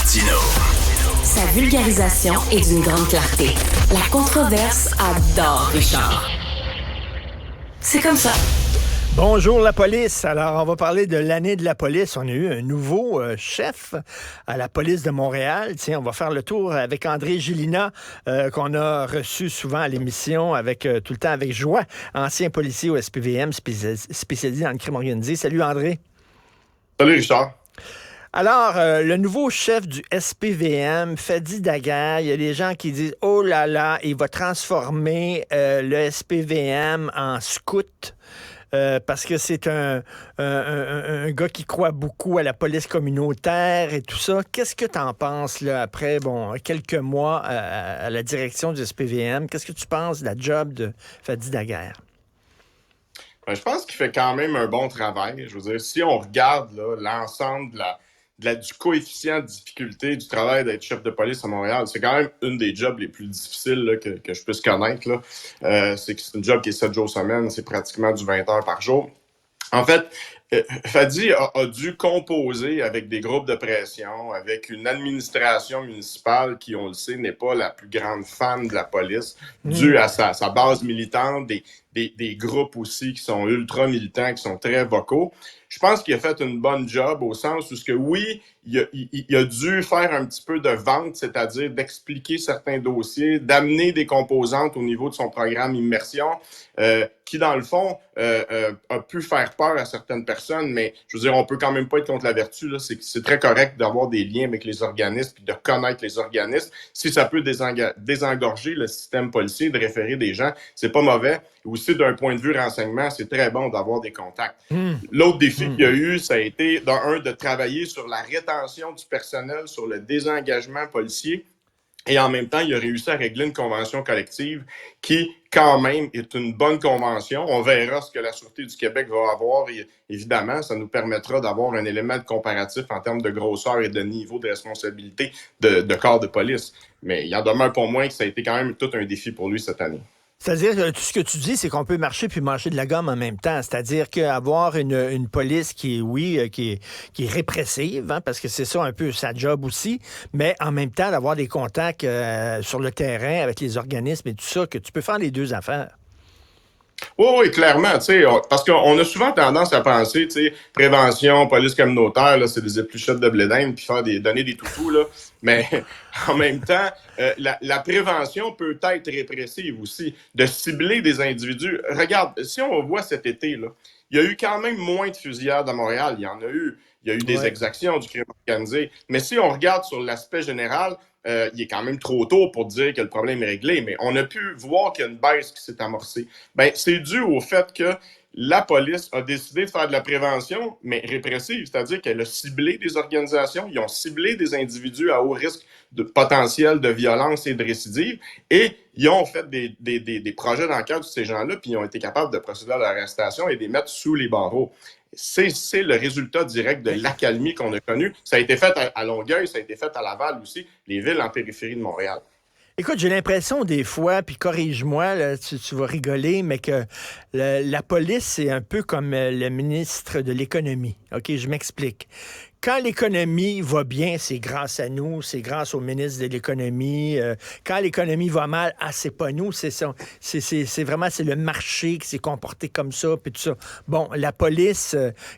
Martino. Sa vulgarisation est d'une grande clarté. La controverse adore Richard. C'est comme ça. Bonjour la police. Alors, on va parler de l'année de la police. On a eu un nouveau chef à la police de Montréal. Tiens, on va faire le tour avec André Gélina, qu'on a reçu souvent à l'émission, avec tout le temps avec joie, ancien policier au SPVM, spécialisé dans le crime organisé. Salut André. Salut Richard. Alors, le nouveau chef du SPVM, Fadi Daguerre, il y a des gens qui disent « Oh là là, il va transformer le SPVM en scout ». Parce que c'est un gars qui croit beaucoup à la police communautaire et tout ça. Qu'est-ce que tu en penses là, après quelques mois à la direction du SPVM? Qu'est-ce que tu penses de la job de Fadi Daguerre? Je pense qu'il fait quand même un bon travail. Je veux dire, si on regarde là, l'ensemble du coefficient de difficulté du travail d'être chef de police à Montréal, c'est quand même une des jobs les plus difficiles là, que je puisse connaître. Là. C'est une job qui est 7 jours semaine, c'est pratiquement du 20 heures par jour. En fait, Fadi a dû composer avec des groupes de pression, avec une administration municipale qui, on le sait, n'est pas la plus grande fan de la police, due à sa base militante, des groupes aussi qui sont ultra militants, qui sont très vocaux. Je pense qu'il a fait une bonne job au sens où, oui, il a dû faire un petit peu de vente, c'est-à-dire d'expliquer certains dossiers, d'amener des composantes au niveau de son programme Immersion, qui, dans le fond, a pu faire peur à certaines personnes, mais je veux dire, on peut quand même pas être contre la vertu. Là. C'est très correct d'avoir des liens avec les organismes et de connaître les organismes. Si ça peut désengorger le système policier, de référer des gens, c'est pas mauvais. Aussi, d'un point de vue renseignement, c'est très bon d'avoir des contacts. L'autre défi qu'il y a eu, ça a été, de travailler sur la rétention du personnel, sur le désengagement policier. Et en même temps, il a réussi à régler une convention collective qui, quand même, est une bonne convention. On verra ce que la Sûreté du Québec va avoir. Et, évidemment, ça nous permettra d'avoir un élément de comparatif en termes de grosseur et de niveau de responsabilité de corps de police. Mais il en demeure pour moins que ça a été quand même tout un défi pour lui cette année. C'est-à-dire que tout ce que tu dis, c'est qu'on peut marcher puis manger de la gomme en même temps. C'est-à-dire qu'avoir une police qui est répressive, hein, parce que c'est ça un peu sa job aussi, mais en même temps d'avoir des contacts sur le terrain avec les organismes et tout ça, que tu peux faire les deux affaires. Oui, clairement, tu sais, parce qu'on a souvent tendance à penser, tu sais, prévention, police communautaire, là, c'est des épluchettes de blé d'Inde, puis donner des toutous, là. Mais en même temps, la prévention peut être répressive aussi, de cibler des individus. Regarde, si on voit cet été, là, il y a eu quand même moins de fusillades à Montréal. Il y a eu des exactions du crime organisé. Mais si on regarde sur l'aspect général, il est quand même trop tôt pour dire que le problème est réglé, mais on a pu voir qu'il y a une baisse qui s'est amorcée. Ben, c'est dû au fait que la police a décidé de faire de la prévention, mais répressive, c'est-à-dire qu'elle a ciblé des organisations, ils ont ciblé des individus à haut risque de potentiel de violence et de récidive, et ils ont fait des projets d'enquête sur ces gens-là, puis ils ont été capables de procéder à l'arrestation et de les mettre sous les barreaux. C'est le résultat direct de l'accalmie qu'on a connue. Ça a été fait à Longueuil, ça a été fait à Laval aussi, les villes en périphérie de Montréal. Écoute, j'ai l'impression des fois, puis corrige-moi, là, tu vas rigoler, mais que la police, c'est un peu comme le ministre de l'économie. OK, je m'explique. Quand l'économie va bien, c'est grâce à nous, c'est grâce au ministre de l'économie. Quand l'économie va mal, c'est pas nous, c'est ça. C'est vraiment le marché qui s'est comporté comme ça, puis tout ça. Bon, la police,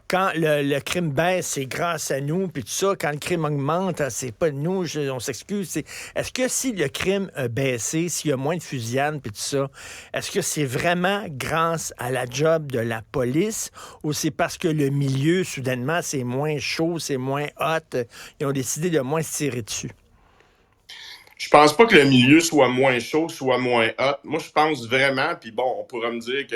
quand le crime baisse, c'est grâce à nous, puis tout ça. Quand le crime augmente, c'est pas nous, on s'excuse. Est-ce que si le crime a baissé, s'il y a moins de fusillades, puis tout ça, est-ce que c'est vraiment grâce à la job de la police ou c'est parce que le milieu, soudainement, c'est moins chaud, c'est moins hot, ils ont décidé de moins se tirer dessus? Je pense pas que le milieu soit moins chaud, soit moins hot. Moi, je pense vraiment, puis bon, on pourrait me dire que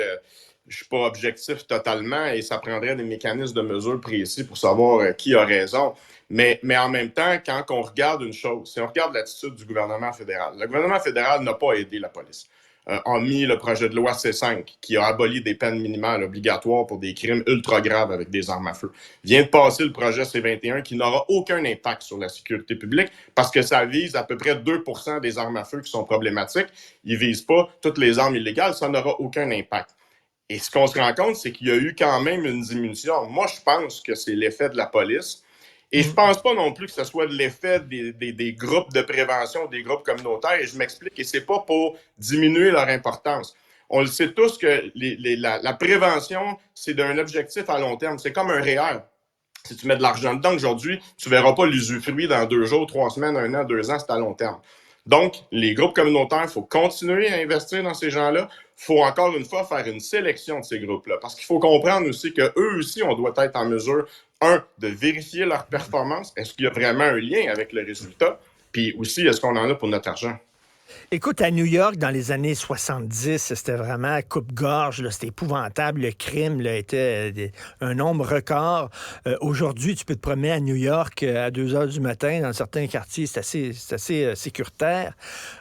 je suis pas objectif totalement et ça prendrait des mécanismes de mesure précis pour savoir qui a raison. Mais en même temps, quand on regarde une chose, si on regarde l'attitude du gouvernement fédéral, le gouvernement fédéral n'a pas aidé la police. A mis le projet de loi C5 qui a aboli des peines minimales obligatoires pour des crimes ultra graves avec des armes à feu. Vient de passer le projet C21 qui n'aura aucun impact sur la sécurité publique parce que ça vise à peu près 2% des armes à feu qui sont problématiques. Il ne vise pas toutes les armes illégales, ça n'aura aucun impact. Et ce qu'on se rend compte, c'est qu'il y a eu quand même une diminution. Moi, je pense que c'est l'effet de la police. Et je pense pas non plus que ce soit de l'effet des groupes de prévention, des groupes communautaires, et je m'explique, et c'est pas pour diminuer leur importance. On le sait tous que la prévention, c'est d'un objectif à long terme. C'est comme un REER. Si tu mets de l'argent dedans aujourd'hui, tu ne verras pas l'usufruit dans 2 jours, 3 semaines, 1 an, 2 ans, c'est à long terme. Donc, les groupes communautaires, il faut continuer à investir dans ces gens-là. Il faut encore une fois faire une sélection de ces groupes-là. Parce qu'il faut comprendre aussi qu'eux aussi, on doit être en mesure, de vérifier leur performance. Est-ce qu'il y a vraiment un lien avec le résultat? Puis aussi, est-ce qu'on en a pour notre argent? Écoute, à New York, dans les années 70, c'était vraiment coupe-gorge, là, c'était épouvantable. Le crime là, était un nombre record. Aujourd'hui, tu peux te promener à New York à 2 heures du matin. Dans certains quartiers, c'est assez sécuritaire.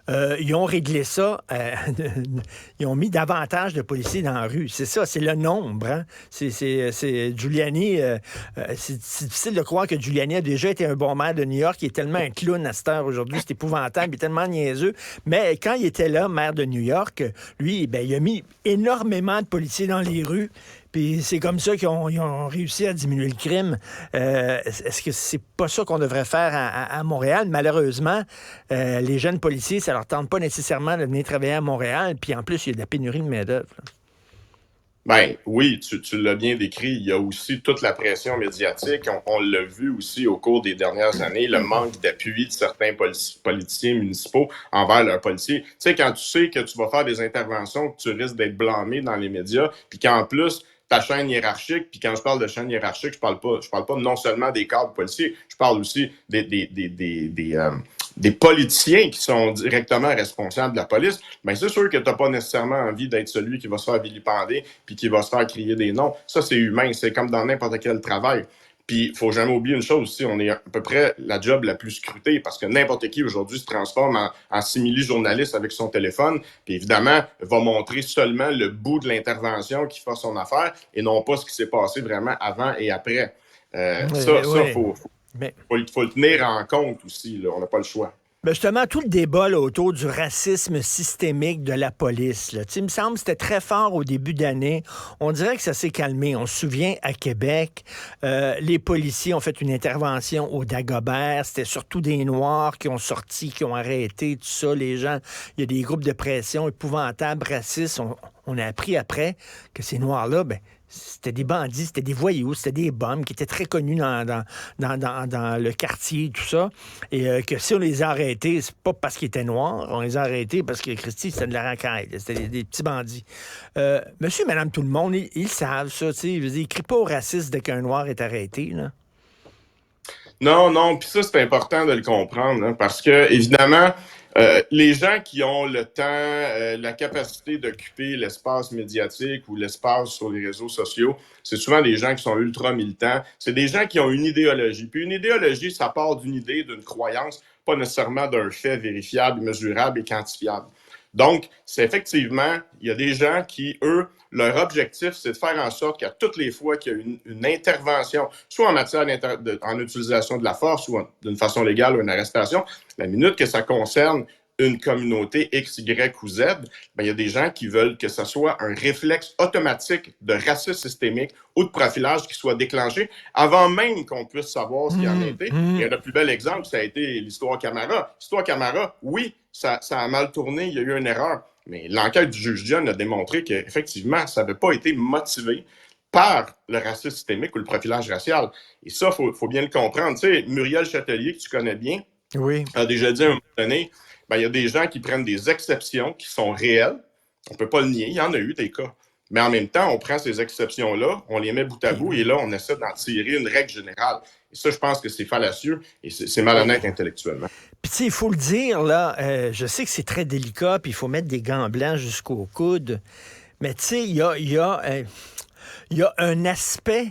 Ils ont réglé ça. Ils ont mis davantage de policiers dans la rue. C'est ça, c'est le nombre. Hein? C'est Giuliani. C'est difficile de croire que Giuliani a déjà été un bon maire de New York. Il est tellement un clown à cette heure aujourd'hui. C'est épouvantable. Il est tellement niaiseux. Mais quand il était là, maire de New York, lui, ben, il a mis énormément de policiers dans les rues. Puis c'est comme ça qu'ils ont réussi à diminuer le crime. Est-ce que c'est pas ça qu'on devrait faire à Montréal? Malheureusement, les jeunes policiers, ça leur tente pas nécessairement de venir travailler à Montréal. Puis en plus, il y a de la pénurie de main-d'œuvre. Ben oui, tu l'as bien décrit. Il y a aussi toute la pression médiatique. On l'a vu aussi au cours des dernières années, le manque d'appui de certains politiciens municipaux envers leurs policiers. Tu sais, quand tu sais que tu vas faire des interventions, que tu risques d'être blâmé dans les médias, puis qu'en plus, ta chaîne hiérarchique, puis quand je parle de chaîne hiérarchique, je parle pas non seulement des cadres policiers, je parle aussi des politiciens qui sont directement responsables de la police, bien, c'est sûr que tu n'as pas nécessairement envie d'être celui qui va se faire vilipender puis qui va se faire crier des noms. Ça, c'est humain. C'est comme dans n'importe quel travail. Puis, il faut jamais oublier une chose aussi, on est à peu près la job la plus scrutée parce que n'importe qui aujourd'hui se transforme en simili-journaliste avec son téléphone, puis évidemment, va montrer seulement le bout de l'intervention qui fait son affaire et non pas ce qui s'est passé vraiment avant et après. Faut le tenir en compte aussi, là. On n'a pas le choix. Ben justement, tout le débat là, autour du racisme systémique de la police, là, il me semble que c'était très fort au début d'année. On dirait que ça s'est calmé. On se souvient, à Québec, les policiers ont fait une intervention au Dagobert. C'était surtout des Noirs qui ont sorti, qui ont arrêté, tout ça. Les gens, il y a des groupes de pression épouvantables, racistes. On a appris après que ces Noirs-là, ben, c'était des bandits, c'était des voyous, c'était des bombes qui étaient très connus dans le quartier, tout ça. Et que si on les a arrêtés, c'est pas parce qu'ils étaient noirs, on les a arrêtés parce que Christy, c'était de la racaille, c'était des petits bandits. Monsieur et madame tout le monde, ils savent ça, tu sais. Ils ne crient pas au racisme dès qu'un noir est arrêté, là. Non, puis ça, c'est important de le comprendre, hein, parce que, évidemment, les gens qui ont le temps, la capacité d'occuper l'espace médiatique ou l'espace sur les réseaux sociaux, c'est souvent des gens qui sont ultra militants. C'est des gens qui ont une idéologie. Puis une idéologie, ça part d'une idée, d'une croyance, pas nécessairement d'un fait vérifiable, mesurable et quantifiable. Donc, c'est effectivement, il y a des gens qui, eux, leur objectif, c'est de faire en sorte qu'à toutes les fois qu'il y a une intervention, soit en matière en utilisation de la force ou d'une façon légale ou une arrestation, la minute que ça concerne une communauté X, Y ou Z, ben, il y a des gens qui veulent que ce soit un réflexe automatique de racisme systémique ou de profilage qui soit déclenché avant même qu'on puisse savoir ce qu'il en a été. Et le plus bel exemple, ça a été l'histoire Camara. L'histoire Camara, oui, ça a mal tourné, il y a eu une erreur. Mais l'enquête du juge Dion a démontré qu'effectivement, ça n'avait pas été motivé par le racisme systémique ou le profilage racial. Et ça, faut bien le comprendre. Tu sais, Muriel Châtelier, que tu connais bien, oui, a déjà dit à un moment donné, ben, il y a des gens qui prennent des exceptions qui sont réelles. On ne peut pas le nier, il y en a eu des cas. Mais en même temps, on prend ces exceptions-là, on les met bout à bout, et là, on essaie d'en tirer une règle générale. Et ça, je pense que c'est fallacieux et c'est malhonnête intellectuellement. Puis, tu sais, il faut le dire, là, je sais que c'est très délicat, puis il faut mettre des gants blancs jusqu'au coude, mais tu sais, il y a un aspect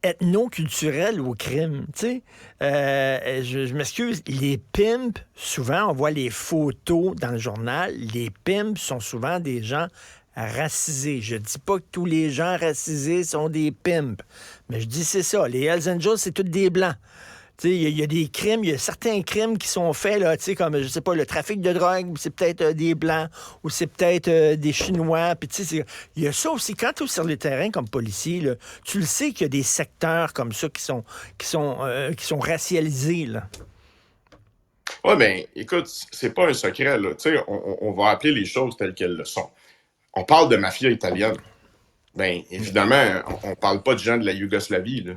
ethno-culturel au crime, tu sais. Je m'excuse, les pimps, souvent, on voit les photos dans le journal, les pimps sont souvent des gens racisés. Je dis pas que tous les gens racisés sont des pimps, mais je dis c'est ça. Les Hells Angels, c'est tous des blancs. Il y a des crimes, il y a certains crimes qui sont faits, là, comme, je sais pas, le trafic de drogue, c'est peut-être des Blancs, ou c'est peut-être des Chinois. Puis, il y a ça aussi. Quand tu es sur le terrain comme policier, là, tu le sais qu'il y a des secteurs comme ça qui sont racialisés, là. Oui, mais écoute, c'est pas un secret, là. On va appeler les choses telles qu'elles le sont. On parle de mafia italienne. Bien, évidemment, on parle pas de gens de la Yougoslavie, là.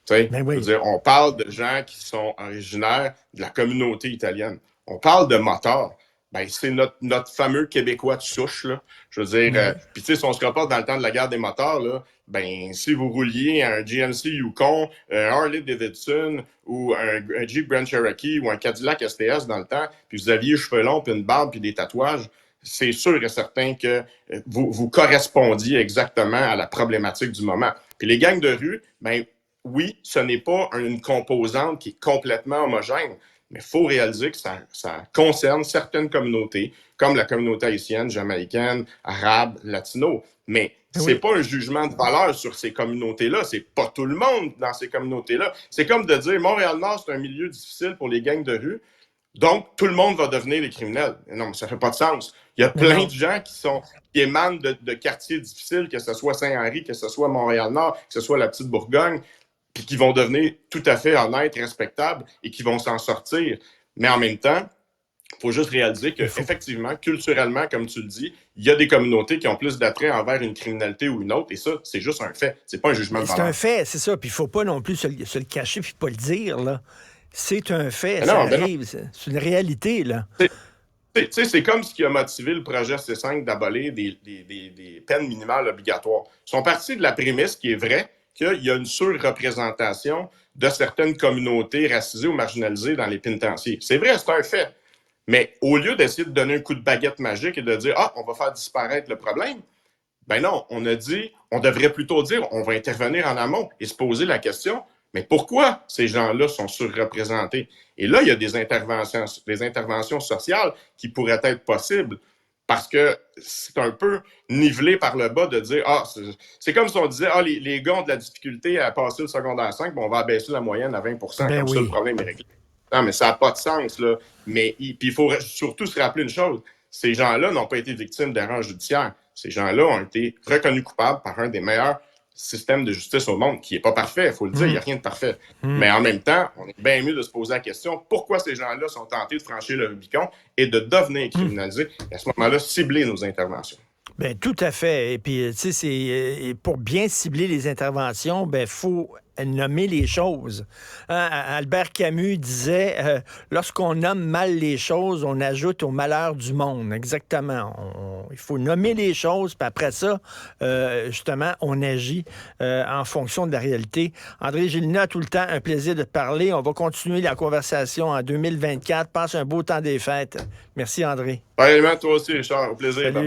Ben oui. Je veux dire, on parle de gens qui sont originaires de la communauté italienne. On parle de motards. Ben, c'est notre fameux Québécois de souche, là. Je veux dire, puis tu sais, si on se reporte dans le temps de la guerre des motards, là, ben, si vous rouliez un GMC Yukon, un Harley Davidson ou un Jeep Grand Cherokee ou un Cadillac STS dans le temps, puis vous aviez les cheveux longs, puis une barbe, puis des tatouages, c'est sûr et certain que vous correspondiez exactement à la problématique du moment. Puis les gangs de rue, ben oui, ce n'est pas une composante qui est complètement homogène, mais il faut réaliser que ça concerne certaines communautés, comme la communauté haïtienne, jamaïcaine, arabe, latino. Mais c'est pas un jugement de valeur sur ces communautés-là. C'est pas tout le monde dans ces communautés-là. C'est comme de dire, Montréal-Nord, c'est un milieu difficile pour les gangs de rue, donc tout le monde va devenir des criminels. Non, mais ça fait pas de sens. Il y a plein de gens qui émanent de quartiers difficiles, que ce soit Saint-Henri, que ce soit Montréal-Nord, que ce soit la Petite Bourgogne, puis qui vont devenir tout à fait honnêtes, respectables et qui vont s'en sortir. Mais en même temps, il faut juste réaliser qu'effectivement, culturellement, comme tu le dis, il y a des communautés qui ont plus d'attrait envers une criminalité ou une autre, et ça, c'est juste un fait. C'est pas un jugement de valeur. C'est un fait, c'est ça. Puis il faut pas non plus se le cacher puis pas le dire, là. C'est un fait, ça arrive. C'est une réalité, là. C'est comme ce qui a motivé le projet C5 d'abolir des peines minimales obligatoires. Ils sont partis de la prémisse qui est vraie, qu'il y a une surreprésentation de certaines communautés racisées ou marginalisées dans les pénitenciers. C'est vrai, c'est un fait. Mais au lieu d'essayer de donner un coup de baguette magique et de dire « Ah, on va faire disparaître le problème », ben non, on devrait plutôt dire « On va intervenir en amont » et se poser la question « Mais pourquoi ces gens-là sont surreprésentés? » Et là, il y a des interventions sociales qui pourraient être possibles. Parce que c'est un peu nivelé par le bas de dire « Ah, c'est comme si on disait « Ah, les gars ont de la difficulté à passer le secondaire 5, ben on va abaisser la moyenne à 20 comme ça, le problème est réglé. » Non, mais ça n'a pas de sens, là. Mais il faut surtout se rappeler une chose. Ces gens-là n'ont pas été victimes d'erreurs judiciaires. Ces gens-là ont été reconnus coupables par un des meilleurs systèmes de justice au monde, qui n'est pas parfait, il faut le dire, il n'y a rien de parfait. Mais en même temps, on est bien mieux de se poser la question pourquoi ces gens-là sont tentés de franchir le Rubicon et de devenir criminalisés, et à ce moment-là, cibler nos interventions. Bien, tout à fait. Et puis, tu sais, pour bien cibler les interventions, ben, faut nommer les choses. Hein? Albert Camus disait lorsqu'on nomme mal les choses, on ajoute au malheur du monde. Exactement. Il faut nommer les choses, puis après ça, justement, on agit en fonction de la réalité. André Gélinas, tout le temps, un plaisir de te parler. On va continuer la conversation en 2024. Passe un beau temps des fêtes. Merci, André. Pareillement, toi aussi, Richard. Au plaisir. Bye-bye.